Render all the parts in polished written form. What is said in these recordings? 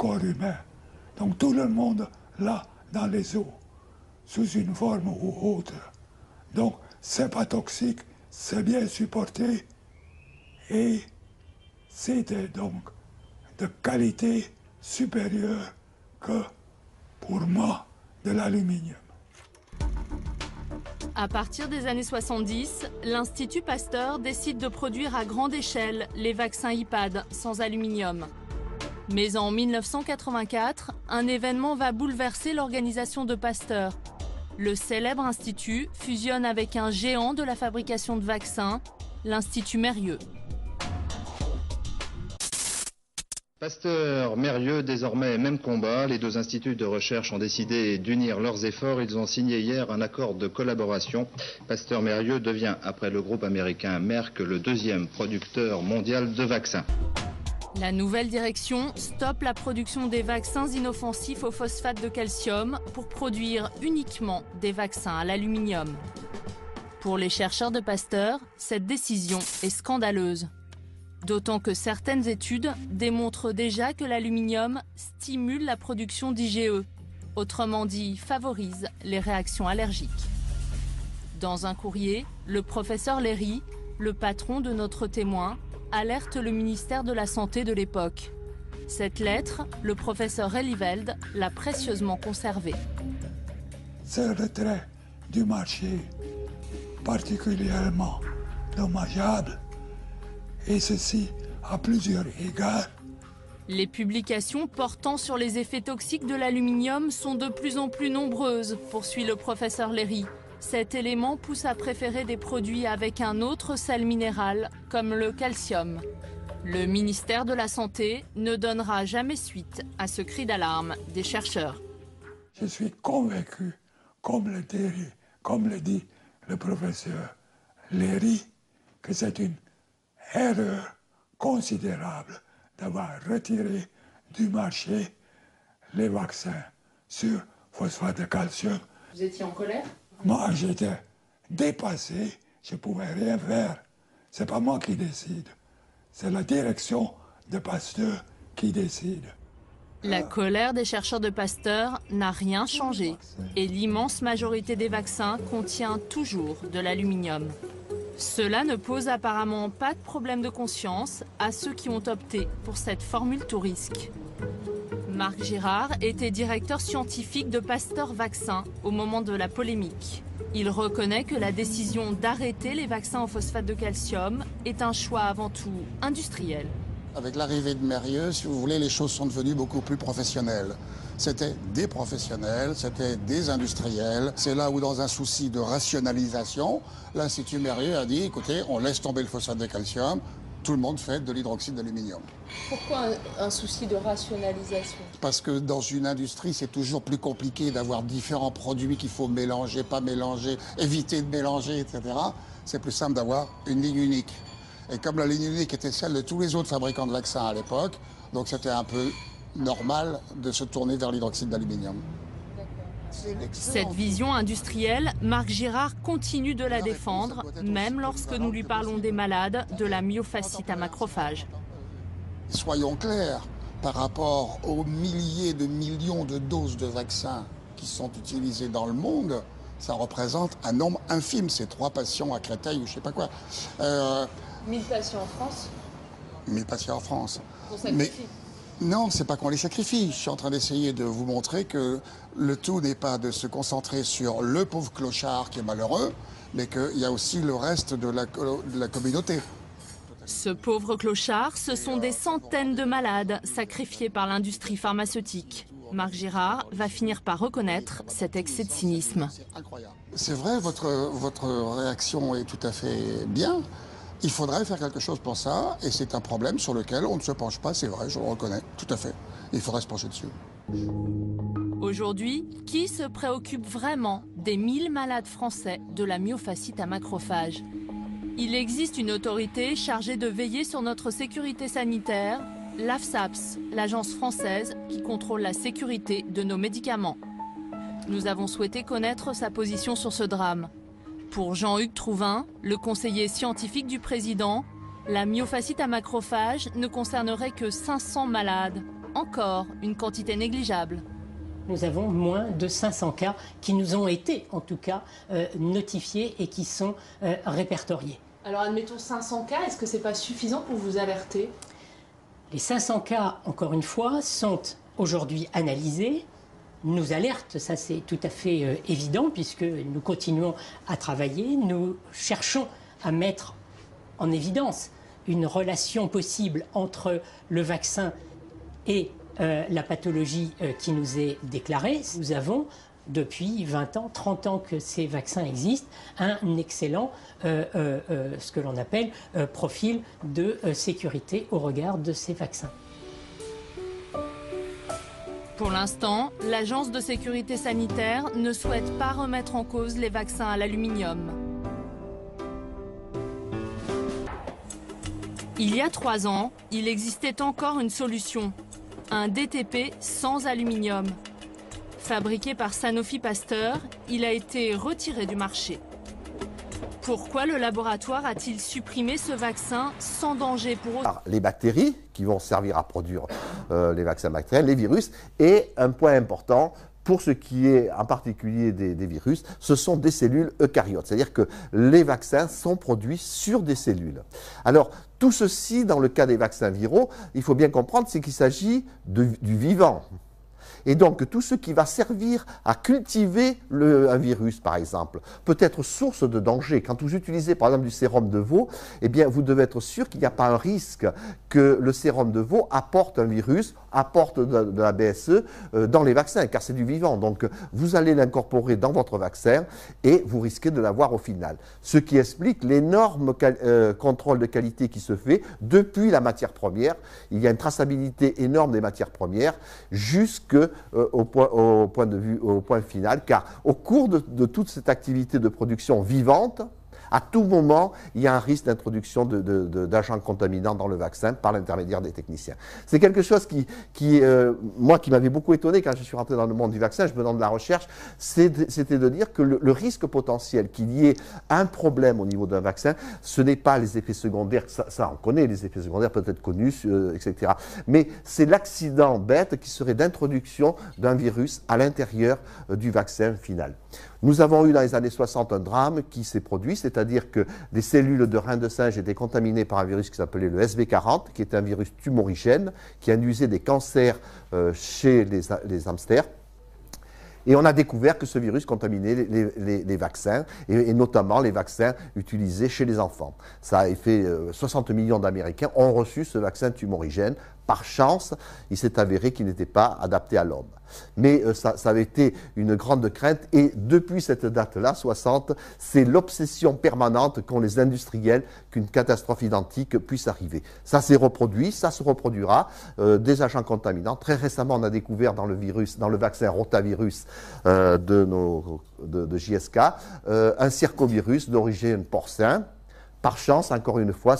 corps humain. Donc tout le monde là dans les os, sous une forme ou autre. Donc c'est pas toxique, c'est bien supporté et c'était donc de qualité supérieure que, pour moi, de l'aluminium. À partir des années 70, l'Institut Pasteur décide de produire à grande échelle les vaccins IPAD sans aluminium. Mais en 1984, un événement va bouleverser l'organisation de Pasteur. Le célèbre institut fusionne avec un géant de la fabrication de vaccins, l'Institut Mérieux. Pasteur, Mérieux, désormais même combat. Les deux instituts de recherche ont décidé d'unir leurs efforts. Ils ont signé hier un accord de collaboration. Pasteur-Mérieux devient, après le groupe américain Merck, le deuxième producteur mondial de vaccins. La nouvelle direction stoppe la production des vaccins inoffensifs au phosphate de calcium pour produire uniquement des vaccins à l'aluminium. Pour les chercheurs de Pasteur, cette décision est scandaleuse. D'autant que certaines études démontrent déjà que l'aluminium stimule la production d'IgE, autrement dit favorise les réactions allergiques. Dans un courrier, le professeur Léry, le patron de notre témoin, alerte le ministère de la Santé de l'époque. Cette lettre, le professeur Relliveld l'a précieusement conservée. Ce retrait du marché particulièrement dommageable, et ceci à plusieurs égards. Les publications portant sur les effets toxiques de l'aluminium sont de plus en plus nombreuses, poursuit le professeur Léry. Cet élément pousse à préférer des produits avec un autre sel minéral, comme le calcium. Le ministère de la Santé ne donnera jamais suite à ce cri d'alarme des chercheurs. Je suis convaincu, comme le dit le professeur Léry, que c'est une erreur considérable d'avoir retiré du marché les vaccins sur phosphate de calcium. Vous étiez en colère ? Moi, j'étais dépassé, je ne pouvais rien faire. Ce n'est pas moi qui décide, c'est la direction de Pasteur qui décide. La colère des chercheurs de Pasteur n'a rien changé et l'immense majorité des vaccins contient toujours de l'aluminium. Cela ne pose apparemment pas de problème de conscience à ceux qui ont opté pour cette formule tout risque. Marc Girard était directeur scientifique de Pasteur Vaccins au moment de la polémique. Il reconnaît que la décision d'arrêter les vaccins au phosphate de calcium est un choix avant tout industriel. Avec l'arrivée de Mérieux, si vous voulez, les choses sont devenues beaucoup plus professionnelles. C'était des professionnels, c'était des industriels. C'est là où, dans un souci de rationalisation, l'Institut Mérieux a dit, écoutez, on laisse tomber le phosphate de calcium, tout le monde fait de l'hydroxyde d'aluminium. Pourquoi un souci de rationalisation? Parce que dans une industrie, c'est toujours plus compliqué d'avoir différents produits qu'il faut mélanger, pas mélanger, éviter de mélanger, etc. C'est plus simple d'avoir une ligne unique. Et comme la ligne unique était celle de tous les autres fabricants de vaccins à l'époque, donc c'était un peu normal de se tourner vers l'hydroxyde d'aluminium. Cette vision industrielle, Marc Girard continue de la défendre, même lorsque nous lui parlons des malades de la myofasciite à macrophages. Soyons clairs, par rapport aux milliers de millions de doses de vaccins qui sont utilisées dans le monde, ça représente un nombre infime. C'est 3 patients à Créteil ou je sais pas quoi. 1000 patients en France? 1000 patients en France. On sacrifie. Non, c'est pas qu'on les sacrifie. Je suis en train d'essayer de vous montrer que le tout n'est pas de se concentrer sur le pauvre clochard qui est malheureux, mais qu'il y a aussi le reste de la communauté. Ce pauvre clochard, ce sont des centaines de malades sacrifiés par l'industrie pharmaceutique. Marc Girard va finir par reconnaître cet excès de cynisme. C'est vrai, votre réaction est tout à fait bien. Il faudrait faire quelque chose pour ça, et c'est un problème sur lequel on ne se penche pas, c'est vrai, je le reconnais, tout à fait. Il faudrait se pencher dessus. Aujourd'hui, qui se préoccupe vraiment des 1000 malades français de la myofasciite à macrophages? Il existe une autorité chargée de veiller sur notre sécurité sanitaire, l'AFSAPS, l'agence française qui contrôle la sécurité de nos médicaments. Nous avons souhaité connaître sa position sur ce drame. Pour Jean-Hugues Trouvin, le conseiller scientifique du président, la myofasciite à macrophages ne concernerait que 500 malades. encore une quantité négligeable. Nous avons moins de 500 cas qui nous ont été, en tout cas, notifiés et qui sont répertoriés. Alors admettons 500 cas, est-ce que c'est pas suffisant pour vous alerter? Les 500 cas, encore une fois, sont aujourd'hui analysés, nous alertent, ça c'est tout à fait évident, puisque nous continuons à travailler, nous cherchons à mettre en évidence une relation possible entre le vaccin et la pathologie qui nous est déclarée. Nous avons, depuis 20 ans, 30 ans que ces vaccins existent, un excellent, ce que l'on appelle, profil de sécurité au regard de ces vaccins. Pour l'instant, l'Agence de sécurité sanitaire ne souhaite pas remettre en cause les vaccins à l'aluminium. Il y a 3 ans, il existait encore une solution, un DTP sans aluminium. Fabriqué par Sanofi Pasteur, il a été retiré du marché. Pourquoi le laboratoire a-t-il supprimé ce vaccin sans danger pour eux? Les bactéries qui vont servir à produire les vaccins bactériens, les virus, et un point important, pour ce qui est en particulier des virus, ce sont des cellules eucaryotes, c'est-à-dire que les vaccins sont produits sur des cellules. Alors, tout ceci, dans le cas des vaccins viraux, il faut bien comprendre, c'est qu'il s'agit du vivant. Et donc, tout ce qui va servir à cultiver un virus, par exemple, peut être source de danger. Quand vous utilisez, par exemple, du sérum de veau, eh bien, vous devez être sûr qu'il n'y a pas un risque que le sérum de veau apporte un virus, apporte de la BSE dans les vaccins, car c'est du vivant. Donc, vous allez l'incorporer dans votre vaccin et vous risquez de l'avoir au final. Ce qui explique l'énorme contrôle de qualité qui se fait depuis la matière première. Il y a une traçabilité énorme des matières premières au point final, car au cours de toute cette activité de production vivante, à tout moment, il y a un risque d'introduction d'agents contaminants dans le vaccin par l'intermédiaire des techniciens. C'est quelque chose moi, qui m'avait beaucoup étonné quand je suis rentré dans le monde du vaccin, je me demande de la recherche, c'était de dire que le risque potentiel qu'il y ait un problème au niveau d'un vaccin, ce n'est pas les effets secondaires, ça on connaît, les effets secondaires peuvent être connus, etc. Mais c'est l'accident bête qui serait d'introduction d'un virus à l'intérieur du vaccin final. Nous avons eu dans les années 60 un drame qui s'est produit, c'est-à-dire que des cellules de reins de singe étaient contaminées par un virus qui s'appelait le SV40, qui est un virus tumorigène, qui induisait des cancers chez les hamsters. Et on a découvert que ce virus contaminait les vaccins, et notamment les vaccins utilisés chez les enfants. Ça a fait 60 millions d'Américains ont reçu ce vaccin tumorigène. Par chance, il s'est avéré qu'il n'était pas adapté à l'homme. Mais ça avait été une grande crainte, et depuis cette date-là, 60, c'est l'obsession permanente qu'ont les industriels qu'une catastrophe identique puisse arriver. Ça s'est reproduit, ça se reproduira, des agents contaminants. Très récemment, on a découvert dans le vaccin rotavirus de JSK, un circovirus d'origine porcin. Par chance, encore une fois,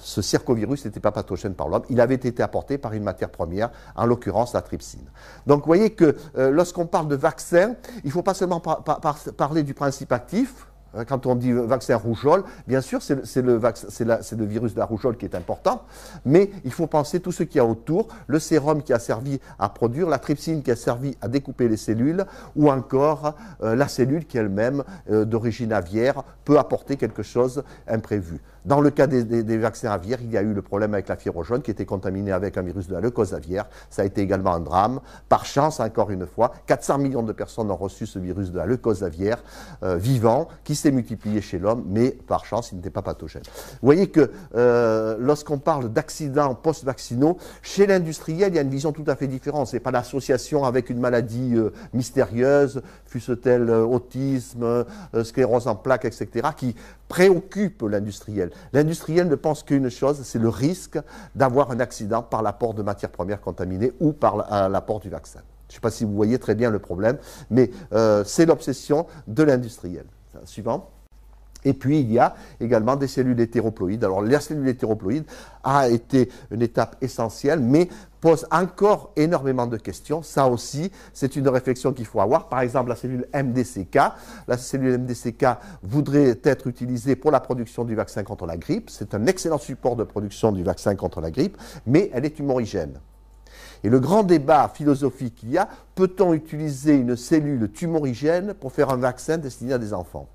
ce circovirus n'était pas pathogène par l'homme, il avait été apporté par une matière première, en l'occurrence la trypsine. Donc vous voyez que lorsqu'on parle de vaccin, il ne faut pas seulement parler du principe actif. Quand on dit vaccin rougeole, bien sûr, c'est le virus de la rougeole qui est important, mais il faut penser tout ce qu'il y a autour, le sérum qui a servi à produire, la trypsine qui a servi à découper les cellules, ou encore la cellule qui elle-même, d'origine aviaire, peut apporter quelque chose imprévu. Dans le cas des vaccins aviaires, il y a eu le problème avec la fièvre jaune qui était contaminée avec un virus de la leucose aviaire. Ça a été également un drame. Par chance, encore une fois, 400 millions de personnes ont reçu ce virus de la leucose aviaire vivant, qui s'est multiplié chez l'homme, mais par chance, il n'était pas pathogène. Vous voyez que lorsqu'on parle d'accidents post-vaccinaux, chez l'industriel, il y a une vision tout à fait différente. Ce n'est pas l'association avec une maladie mystérieuse, fût-ce-t-elle autisme, sclérose en plaques, etc., qui préoccupe l'industriel. L'industriel ne pense qu'une chose, c'est le risque d'avoir un accident par l'apport de matières premières contaminées ou par l'apport du vaccin. Je ne sais pas si vous voyez très bien le problème, mais c'est l'obsession de l'industriel. Suivant. Et puis, il y a également des cellules hétéroploïdes. Alors, la cellule hétéroploïde a été une étape essentielle, mais pose encore énormément de questions. Ça aussi, c'est une réflexion qu'il faut avoir. Par exemple, la cellule MDCK. La cellule MDCK voudrait être utilisée pour la production du vaccin contre la grippe. C'est un excellent support de production du vaccin contre la grippe, mais elle est tumorigène. Et le grand débat philosophique qu'il y a, peut-on utiliser une cellule tumorigène pour faire un vaccin destiné à des enfants?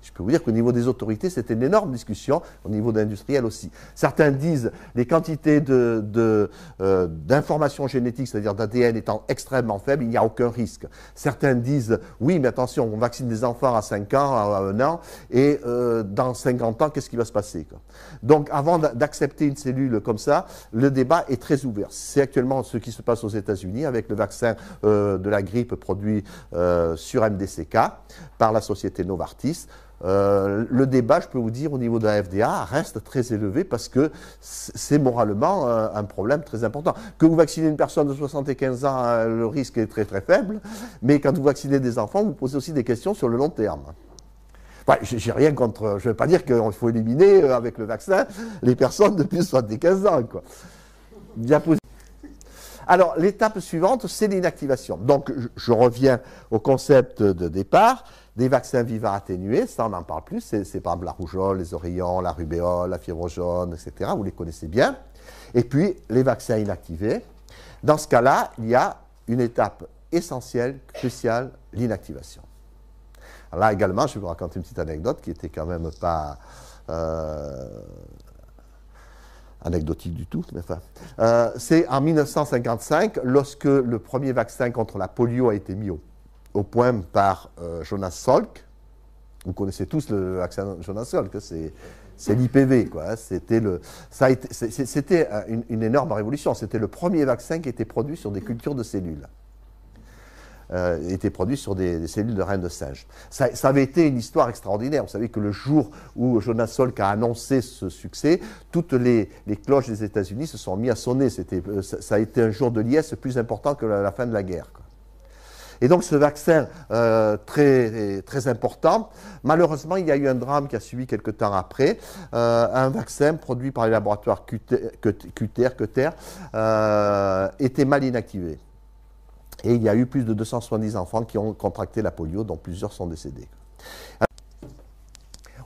Je peux vous dire qu'au niveau des autorités, c'était une énorme discussion, au niveau d'industriels aussi. Certains disent les quantités d'informations génétiques, c'est-à-dire d'ADN, étant extrêmement faibles, il n'y a aucun risque. Certains disent oui, mais attention, on vaccine des enfants à 5 ans, à 1 an, et dans 50 ans, qu'est-ce qui va se passer, quoi? Donc, avant d'accepter une cellule comme ça, le débat est très ouvert. C'est actuellement ce qui se passe aux États-Unis avec le vaccin de la grippe produit sur MDCK par la société Novartis. Le débat, je peux vous dire, au niveau de la FDA, reste très élevé parce que c'est moralement un problème très important. Que vous vaccinez une personne de 75 ans, le risque est très très faible, mais quand vous vaccinez des enfants, vous posez aussi des questions sur le long terme. Enfin, j'ai rien contre, je ne vais pas dire qu'il faut éliminer avec le vaccin les personnes de plus de 75 ans, quoi. Alors, l'étape suivante, c'est l'inactivation. Donc, je reviens au concept de départ. Des vaccins vivants atténués, ça on n'en parle plus, c'est par exemple la rougeole, les oreillons, la rubéole, la fièvre jaune, etc. Vous les connaissez bien. Et puis, les vaccins inactivés. Dans ce cas-là, il y a une étape essentielle, cruciale, l'inactivation. Là également, je vais vous raconter une petite anecdote qui était quand même pas anecdotique du tout, mais enfin. C'est en 1955, lorsque le premier vaccin contre la polio a été mis au point par Jonas Salk. Vous connaissez tous le vaccin Jonas Salk, c'est l'IPV, quoi. C'était une énorme révolution. C'était le premier vaccin qui était produit sur des cultures de cellules. Était produit sur des cellules de reines de singe. Ça avait été une histoire extraordinaire. Vous savez que le jour où Jonas Salk a annoncé ce succès, toutes les cloches des États-Unis se sont mises à sonner. Ça a été un jour de liesse plus important que la fin de la guerre, quoi. Et donc ce vaccin très, très important, malheureusement il y a eu un drame qui a suivi quelques temps après, un vaccin produit par les laboratoires Cutter était mal inactivé. Et il y a eu plus de 270 enfants qui ont contracté la polio, dont plusieurs sont décédés. Vous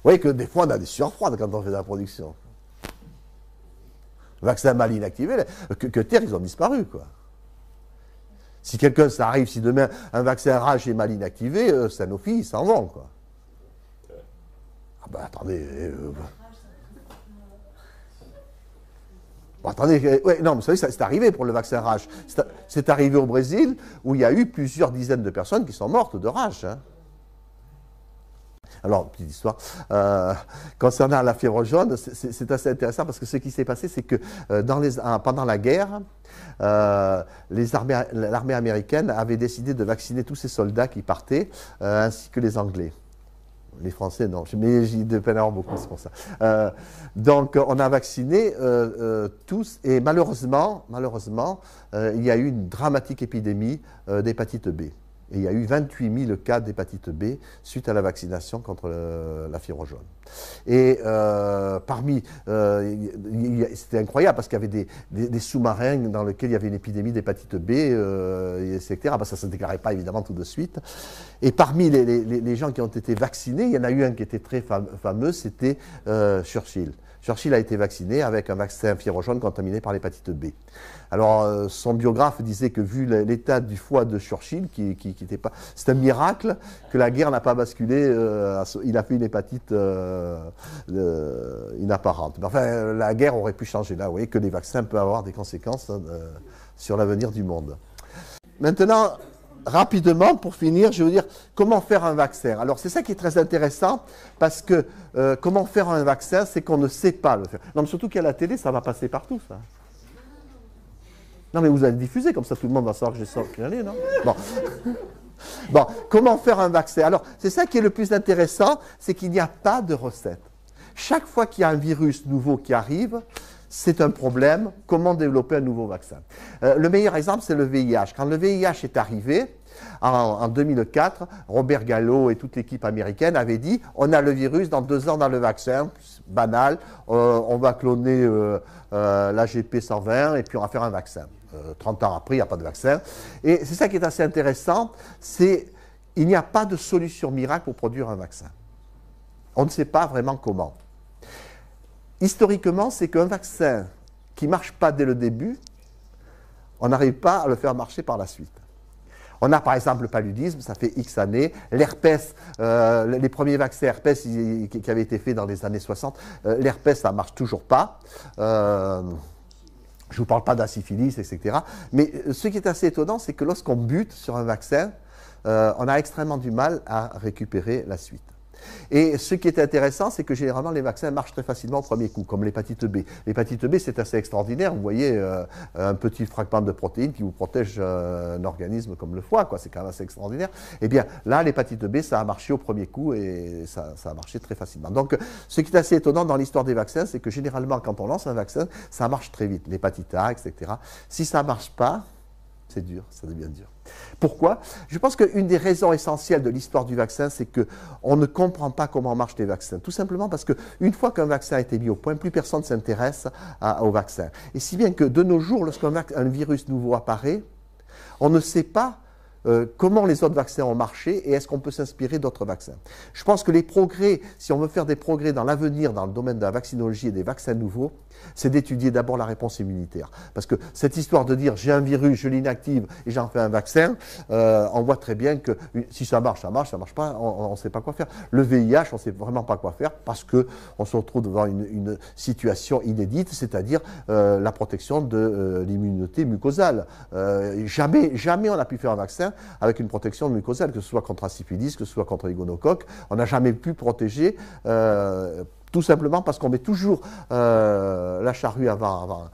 voyez que des fois on a des sueurs froides quand on fait de la production. Le vaccin mal inactivé, Cutter, ils ont disparu, quoi. Si quelqu'un, ça arrive, si demain un vaccin rage est mal inactivé, Sanofi, ils s'en vont, quoi. Ah ben attendez. Bon, attendez, ouais, non, mais vous savez, c'est arrivé pour le vaccin rage. C'est arrivé au Brésil, où il y a eu plusieurs dizaines de personnes qui sont mortes de rage, hein. Alors, petite histoire, concernant la fièvre jaune, c'est assez intéressant parce que ce qui s'est passé, c'est que pendant la guerre, l'armée américaine avait décidé de vacciner tous ses soldats qui partaient, ainsi que les Anglais. Les Français, non, mais j'ai de peine à avoir beaucoup, c'est pour ça. Donc, on a vacciné tous, et malheureusement, il y a eu une dramatique épidémie d'hépatite B. Et il y a eu 28 000 cas d'hépatite B suite à la vaccination contre la fièvre jaune. Et c'était incroyable parce qu'il y avait des sous-marins dans lesquels il y avait une épidémie d'hépatite B, etc. Ben, ça ne se déclarait pas évidemment tout de suite. Et parmi les gens qui ont été vaccinés, il y en a eu un qui était très fameux, c'était Churchill. Churchill a été vacciné avec un vaccin fièvre jaune contaminé par l'hépatite B. Alors, son biographe disait que vu l'état du foie de Churchill, c'est un miracle que la guerre n'a pas basculé, il a fait une hépatite inapparente. Mais enfin, la guerre aurait pu changer là, vous voyez que les vaccins peuvent avoir des conséquences sur l'avenir du monde. Maintenant, rapidement, pour finir, je vais vous dire comment faire un vaccin. Alors, c'est ça qui est très intéressant, parce que comment faire un vaccin, c'est qu'on ne sait pas le faire. Non, mais surtout qu'à la télé, ça va passer partout, ça. Non, mais vous allez diffuser, comme ça tout le monde va savoir que j'ai sorti l'année, non? Bon. Bon, comment faire un vaccin? Alors, c'est ça qui est le plus intéressant, c'est qu'il n'y a pas de recette. Chaque fois qu'il y a un virus nouveau qui arrive, c'est un problème. Comment développer un nouveau vaccin? Le meilleur exemple, c'est le VIH. Quand le VIH est arrivé, en 2004, Robert Gallo et toute l'équipe américaine avaient dit « On a le virus, dans 2 ans, on a le vaccin. » Banal, on va cloner l'AGP 120 et puis on va faire un vaccin. 30 ans après, il n'y a pas de vaccin. Et c'est ça qui est assez intéressant, c'est qu'il n'y a pas de solution miracle pour produire un vaccin. On ne sait pas vraiment comment. Historiquement, c'est qu'un vaccin qui ne marche pas dès le début, On n'arrive pas à le faire marcher par la suite. On a par exemple le paludisme, ça fait X années. L'herpès, les premiers vaccins herpès qui avaient été faits dans les années 60, l'herpès, ça ne marche toujours pas. Je ne vous parle pas de la syphilis, etc. Mais ce qui est assez étonnant, c'est que lorsqu'on bute sur un vaccin, on a extrêmement du mal à récupérer la suite. Et ce qui est intéressant, c'est que généralement les vaccins marchent très facilement au premier coup, comme l'hépatite B. L'hépatite B, c'est assez extraordinaire. Vous voyez un petit fragment de protéine qui vous protège un organisme comme le foie, quoi. C'est quand même assez extraordinaire. Eh bien, là, l'hépatite B, ça a marché au premier coup et ça a marché très facilement. Donc, ce qui est assez étonnant dans l'histoire des vaccins, c'est que généralement, quand on lance un vaccin, ça marche très vite. L'hépatite A, etc. Si ça ne marche pas, c'est dur, ça devient dur. Pourquoi? Je pense qu'une des raisons essentielles de l'histoire du vaccin, c'est qu'on ne comprend pas comment marchent les vaccins. Tout simplement parce qu'une fois qu'un vaccin a été mis au point, plus personne ne s'intéresse au vaccin. Et si bien que de nos jours, lorsqu'un virus nouveau apparaît, on ne sait pas comment les autres vaccins ont marché et est-ce qu'on peut s'inspirer d'autres vaccins. Je pense que les progrès, si on veut faire des progrès dans l'avenir dans le domaine de la vaccinologie et des vaccins nouveaux, c'est d'étudier d'abord la réponse immunitaire. Parce que cette histoire de dire j'ai un virus, je l'inactive et j'en fais un vaccin, on voit très bien que si ça marche, ça marche pas, on ne sait pas quoi faire. Le VIH, on ne sait vraiment pas quoi faire parce qu'on se retrouve devant une situation inédite, c'est-à-dire la protection de l'immunité mucosale. Jamais on a pu faire un vaccin avec une protection mucosale, que ce soit contre la syphilis, que ce soit contre les gonocoques. On n'a jamais pu protéger, tout simplement parce qu'on met toujours la charrue avant